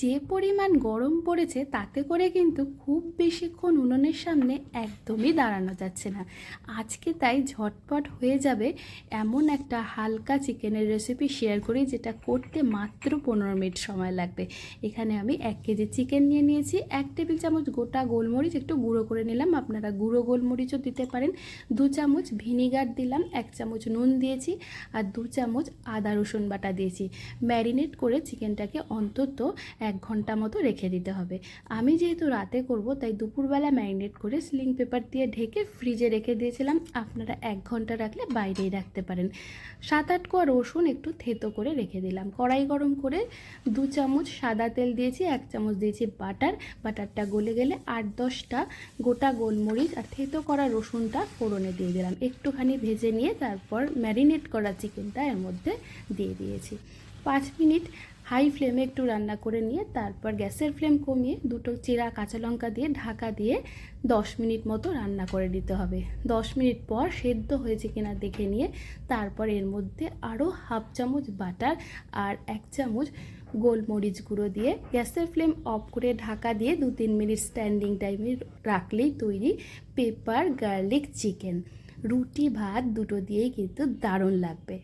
যে পরিমাণ গরম পড়েছে তাতে করে কিন্তু খুব বেশিক্ষণ উনুনের সামনে একদমই দাঁড়ানো যাচ্ছে না। আজকে তাই ঝটপট হয়ে যাবে এমন একটা হালকা চিকেনের রেসিপি শেয়ার করি, যেটা করতে মাত্র 15 মিনিট সময় লাগবে। এখানে আমি 1 কেজি চিকেন নিয়ে নিয়েছি। 1 টেবিল চামচ গোটা গোলমরিচ একটু গুঁড়ো করে নিলাম, আপনারা গুঁড়ো গোলমরিচও দিতে পারেন। 2 চামচ ভিনিগার দিলাম, 1 চামচ নুন দিয়েছি, আর 2 চামচ আদা রসুন বাটা দিয়েছি। ম্যারিনেট করে চিকেনটাকে অন্তত 1 ঘন্টা মতো রেখে দিতে হবে। আমি যেহেতু রাতে করব তাই দুপুরবেলা ম্যারিনেট করে সিলিং পেপার দিয়ে ঢেকে ফ্রিজে রেখে দিয়েছিলাম। আপনারা 1 ঘন্টা রাখলে বাইরেই রাখতে পারেন। 7-8 কোয়া রসুন একটু থেতো করে রেখে দিলাম। কড়াই গরম করে 2 চামচ সাদা তেল দিয়েছি, 1 চামচ দিয়েছি বাটারটা গলে গেলে 8-10টা গোটা গোলমরিচ আর থেতো করা রসুনটা ফোড়নে দিয়ে দিলাম। একটুখানি ভেজে নিয়ে তারপর ম্যারিনেট করা চিকেনটা এর মধ্যে দিয়ে দিয়েছি। 5 মিনিট হাই ফ্লেমে একটু রান্না করে নিয়ে তারপর গ্যাসের ফ্লেম কমিয়ে 2টো চিরা কাঁচা লঙ্কা দিয়ে ঢাকা দিয়ে 10 মিনিট মতো রান্না করে নিতে হবে। 10 মিনিট পর সেদ্ধ হয়েছে কিনা দেখে নিয়ে তারপর এর মধ্যে আরও হাফ চামচ বাটার আর 1 চামচ গোলমরিচ গুঁড়ো দিয়ে গ্যাসের ফ্লেম অফ করে ঢাকা দিয়ে 2-3 মিনিট স্ট্যান্ডিং টাইমে রাখলেই তৈরি পেপার গার্লিক চিকেন। রুটি ভাত দুটো দিয়েই কিন্তু দারুণ লাগবে।